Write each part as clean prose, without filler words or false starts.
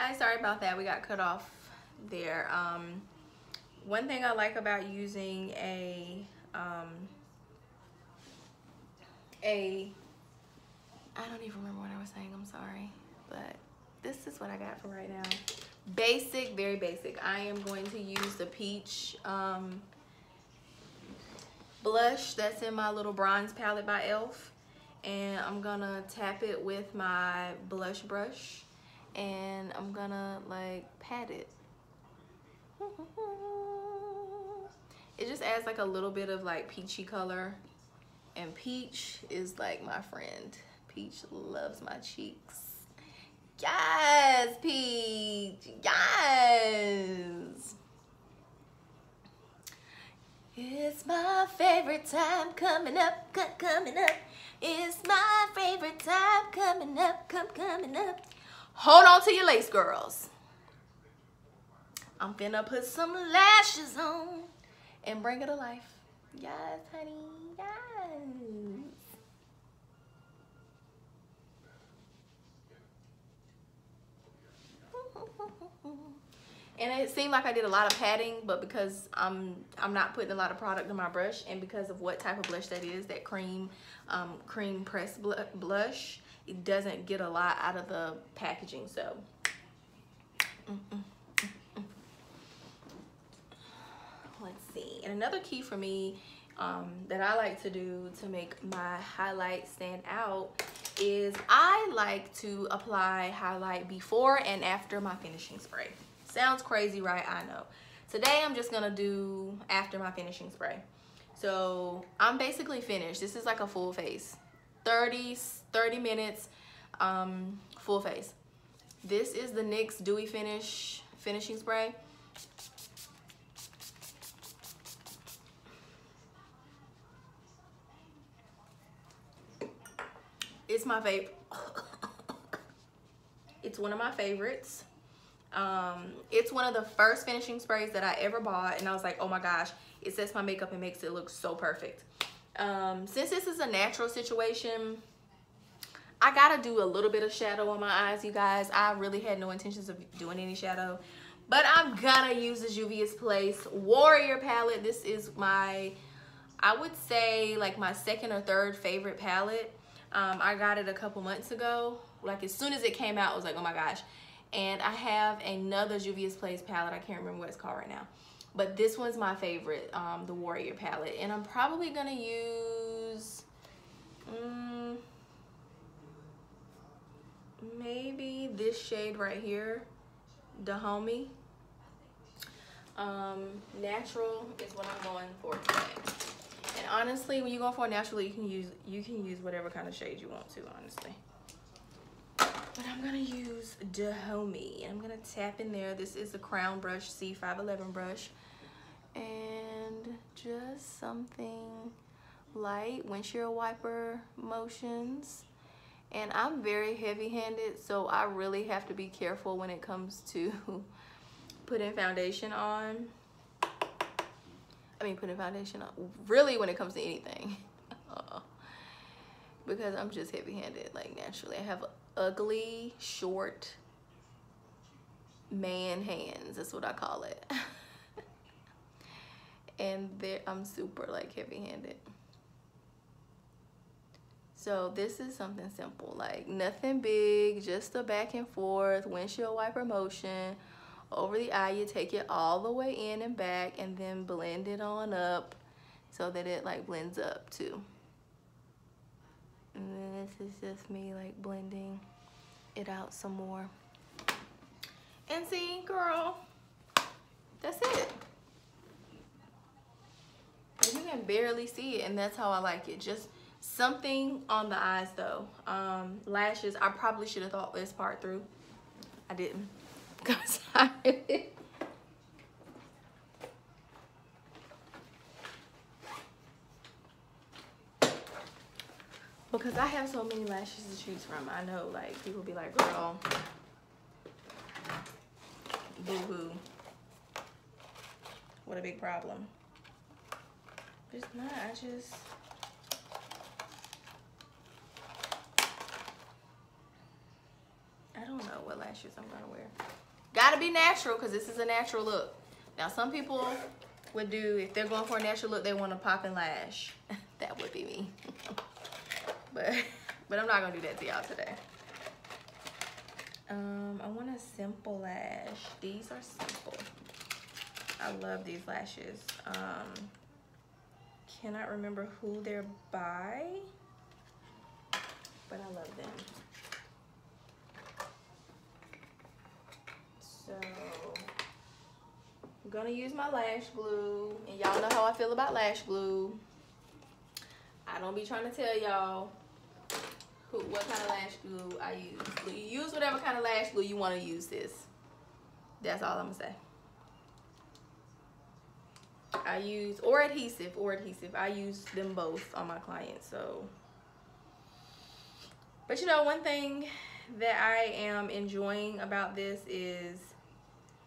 guys, sorry about that. We got cut off there. One thing I like about using I don't even remember what I was saying, I'm sorry, but this is what I got for right now. Basic, very basic. I am going to use the peach blush that's in my little bronze palette by e.l.f. and I'm gonna tap it with my blush brush and I'm gonna like pat it. It just adds like a little bit of like peachy color, and peach is like my friend. Peach loves my cheeks. Yes, Peach, yes. It's my favorite time coming up, coming up. It's my favorite time coming up, coming up. Hold on to your lace, girls. I'm finna put some lashes on and bring it to life. Yes, honey, yes. And it seemed like I did a lot of patting, but because I'm not putting a lot of product in my brush, and because of what type of blush that is, that cream pressed blush, it doesn't get a lot out of the packaging. So let's see. And another key for me that I like to do to make my highlight stand out is I like to apply highlight before and after my finishing spray. Sounds crazy, right? I know. Today I'm just gonna do after my finishing spray. So I'm basically finished. This is like a full face, 30 minutes full face. This is the NYX Dewy finishing spray. It's my favorite. It's one of my favorites. It's one of the first finishing sprays that I ever bought, and I was like, oh my gosh, it sets my makeup and makes it look so perfect. Since this is a natural situation, I gotta do a little bit of shadow on my eyes, you guys. I really had no intentions of doing any shadow, but I'm gonna use the Juvia's Place Warrior palette. This is my, I would say like my second or third favorite palette. I got it a couple months ago. Like as soon as it came out, I was like, oh my gosh. And I have another Juvia's Place palette. I can't remember what it's called right now, but this one's my favorite, the Warrior palette. And I'm probably gonna use maybe this shade right here, the Homie. Natural is what I'm going for today. And honestly, when you go for a natural, you can use whatever kind of shade you want to, honestly. But I'm gonna use the Homie, and I'm gonna tap in there. This is a Crown Brush C511 brush, and just something light, windshield wiper motions. And I'm very heavy-handed, so I really have to be careful when it comes to putting foundation on. I mean, putting foundation on, really, when it comes to anything. Because I'm just heavy-handed, like naturally. I have ugly, short man hands, that's what I call it. And I'm super like heavy-handed. So this is something simple, like nothing big, just a back and forth windshield wiper motion over the eye. You take it all the way in and back, and then blend it on up so that it like blends up too. And then this is just me like blending it out some more. And see, girl, that's it. And you can barely see it, and that's how I like it. Just something on the eyes though. Lashes, I probably should have thought this part through. I didn't. Because because I have so many lashes to choose from. I know, like, people be like, girl, boo-hoo, what a big problem. It's not, I don't know what lashes lashes I'm gonna wear. Gotta be natural, because this is a natural look. Now some people would do, if they're going for a natural look, they want a popping lash. That would be me. but I'm not gonna do that to y'all today. I want a simple lash. These are simple. I love these lashes. Cannot remember who they're by, but I love them. So I'm gonna use my lash glue, and y'all know how I feel about lash glue. I don't be trying to tell y'all what kind of lash glue I use. So you use whatever kind of lash glue you want to use this. That's all I'm gonna say. I use, or adhesive. I use them both on my clients. So, but you know, one thing that I am enjoying about this is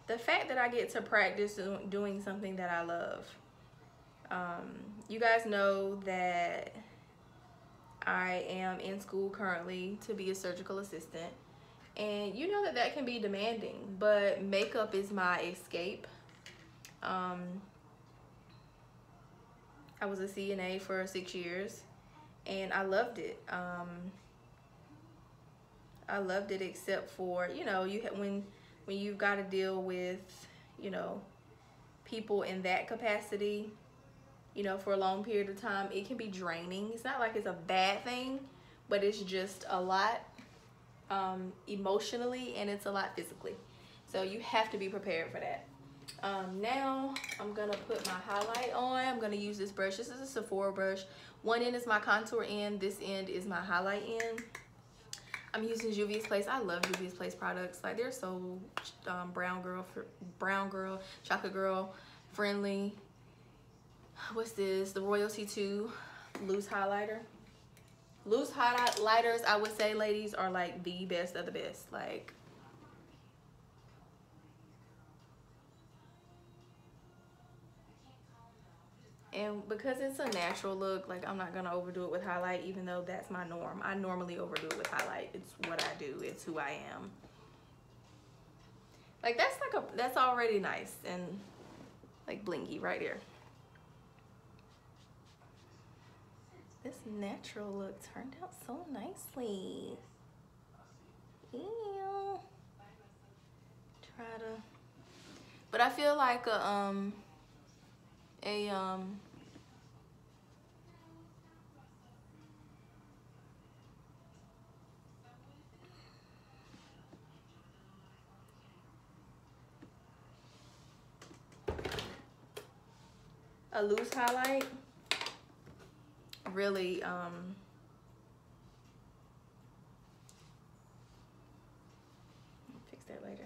the fact that I get to practice doing something that I love. You guys know that I am in school currently to be a surgical assistant, and you know that that can be demanding, but makeup is my escape. I was a CNA for 6 years, and I loved it. I loved it, except for, you know, when you've got to deal with, you know, people in that capacity, you know, for a long period of time, it can be draining. It's not like it's a bad thing, but it's just a lot emotionally, and it's a lot physically. So you have to be prepared for that. Now I'm gonna put my highlight on. I'm gonna use this brush. This is a Sephora brush. One end is my contour end, this end is my highlight end. I'm using Juvia's Place. I love Juvia's Place products. Like, they're so brown girl, chocolate girl friendly. What's this? The Royalty 2 loose highlighter. Loose highlighters, I would say, ladies, are like the best of the best. Like, and because it's a natural look, like, I'm not gonna overdo it with highlight, even though that's my norm. I normally overdo it with highlight. It's what I do. It's who I am. Like, that's already nice and like blingy right there. This natural look turned out so nicely. Ew. Try to, but I feel like a loose highlight really fix that later.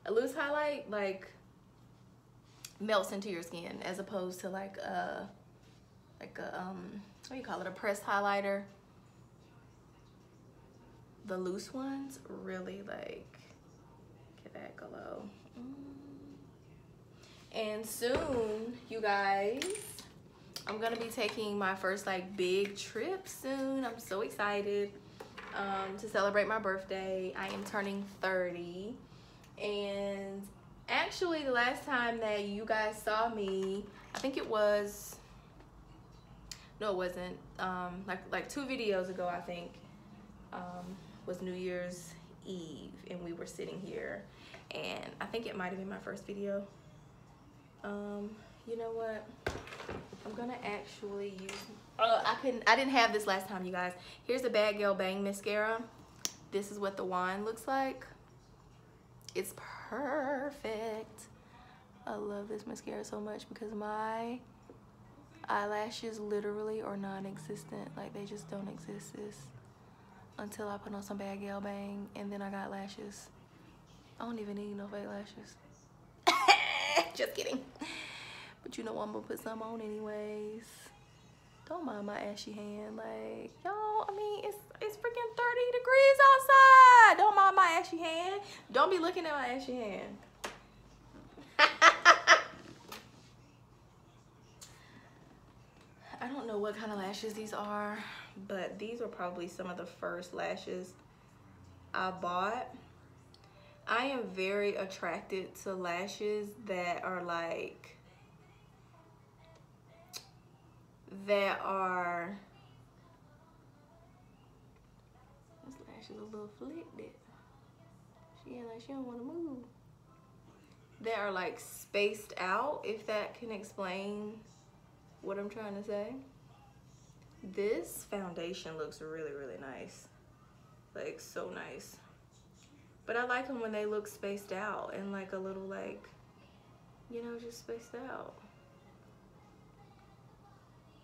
A loose highlight like melts into your skin, as opposed to like a what do you call it, a pressed highlighter. The loose ones really like get that glow. And soon, you guys, I'm gonna be taking my first like big trip soon. I'm so excited to celebrate my birthday. I am turning 30, and actually the last time that you guys saw me, I think it was, no it wasn't, like 2 videos ago, I think, was New Year's Eve, and we were sitting here, and I think it might have been my first video. You know what? I'm gonna actually use, I didn't have this last time, you guys. Here's the Bad Girl Bang mascara. This is what the wand looks like. It's perfect. I love this mascara so much because my eyelashes literally are non-existent. Like, they just don't exist until I put on some Bad Girl Bang, and then I got lashes. I don't even need no fake lashes. Just kidding. But you know I'm gonna put some on anyways. Don't mind my ashy hand. Like, y'all, I mean, it's freaking 30 degrees outside. Don't mind my ashy hand. Don't be looking at my ashy hand. I don't know what kind of lashes these are, but these were probably some of the first lashes I bought. I am very attracted to lashes that are like, this lash is a little flicked. She ain't like, she don't want to move. That are like spaced out, if that can explain what I'm trying to say. This foundation looks really, really nice. Like, so nice. But I like them when they look spaced out and like a little, like, you know, just spaced out.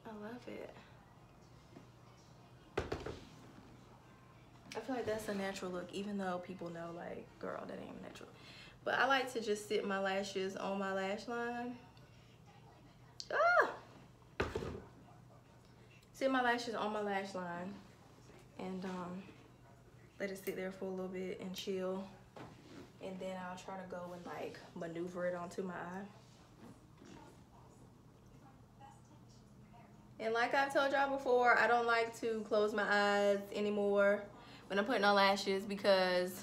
I love it. I feel like that's a natural look, even though people know, like, girl, that ain't natural. But I like to just sit my lashes on my lash line. Ah! Sit my lashes on my lash line and let it sit there for a little bit and chill. And then I'll try to go and like maneuver it onto my eye. And like I've told y'all before, I don't like to close my eyes anymore when I'm putting on lashes, because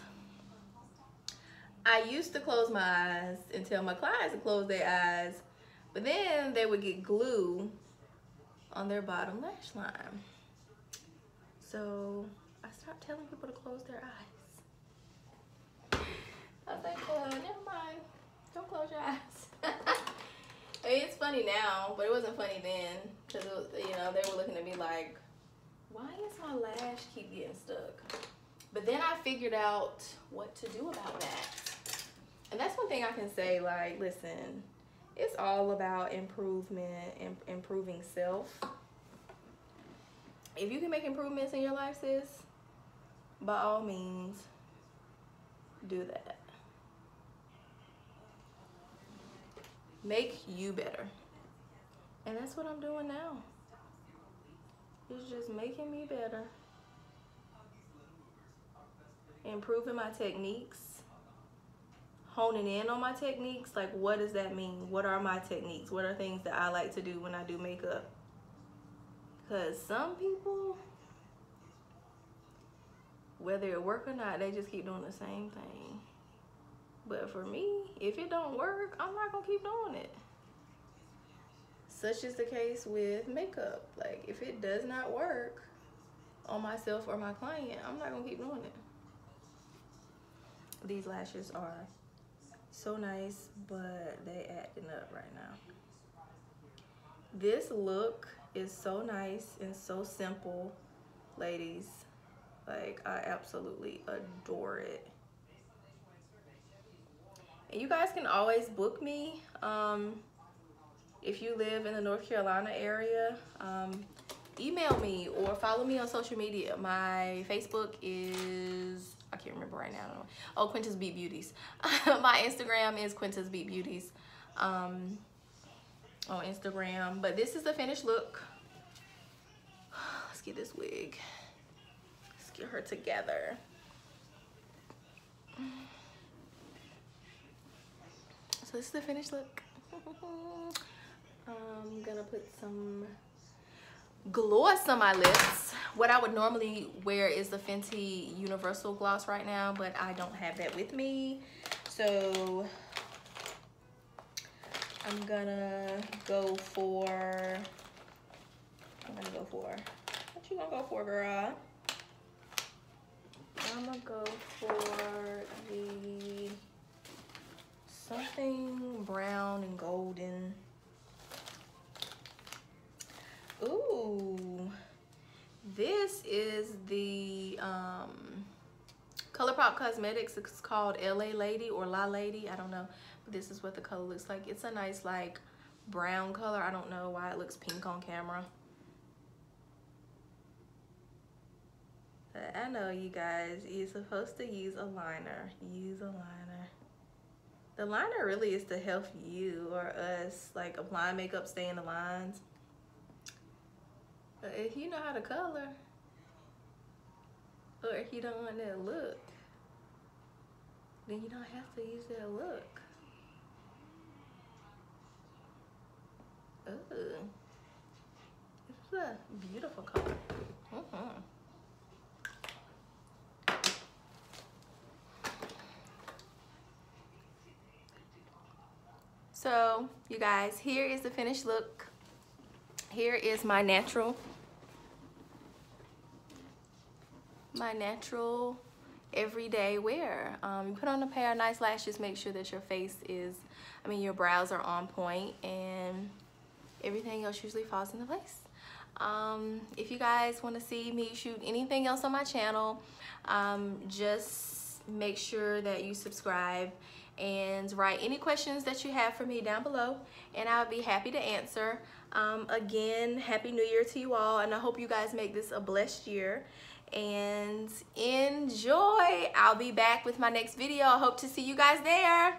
I used to close my eyes and tell my clients to close their eyes, but then they would get glue on their bottom lash line. So I stopped telling people to close their eyes. I was like, never mind, don't close your eyes. I mean, it's funny now, but it wasn't funny then, because, you know, they were looking at me like, why is my lash keep getting stuck? But then I figured out what to do about that. And that's one thing I can say, like, listen, it's all about improvement and improving self. If you can make improvements in your life, sis, by all means, do that. Make you better. And that's what I'm doing now. It's just making me better. Improving my techniques. Honing in on my techniques. Like, what does that mean? What are my techniques? What are things that I like to do when I do makeup? Because some people, whether it work or not, they just keep doing the same thing. But for me, if it don't work, I'm not gonna keep doing it. Such is the case with makeup. Like, if it does not work on myself or my client, I'm not gonna keep doing it. These lashes are so nice, but they acting up right now. This look is so nice and so simple, ladies. Like, I absolutely adore it. And you guys can always book me if you live in the North Carolina area. Email me or follow me on social media. My Facebook is, I can't remember right now. Oh, Quinta's Beat Beauties. My Instagram is Quinta's Beat Beauties on Instagram. But this is the finished look. Let's get this wig. Let's get her together. So this is the finished look. I'm gonna put some gloss on my lips. What I would normally wear is the Fenty Universal Gloss right now, but I don't have that with me. So I'm gonna go for, what you gonna go for, girl? I'm gonna go for the something brown and golden. Ooh, this is the ColourPop Cosmetics. It's called LA Lady or La Lady, I don't know, but this is what the color looks like. It's a nice like brown color. I don't know why it looks pink on camera. I know, you guys, you're supposed to use a liner. Use a liner. The liner really is to help you or us, like, apply makeup, stay in the lines. But if you know how to color, or if you don't want that look, then you don't have to use that look. Ooh. This is a beautiful color. So you guys, here is the finished look. Here is my natural everyday wear. You put on a pair of nice lashes, make sure that your face is, your brows are on point, and everything else usually falls into place. If you guys want to see me shoot anything else on my channel, just make sure that you subscribe and write any questions that you have for me down below, and I'll be happy to answer. Again, Happy New Year to you all, and I hope you guys make this a blessed year and enjoy. I'll be back with my next video. I hope to see you guys there.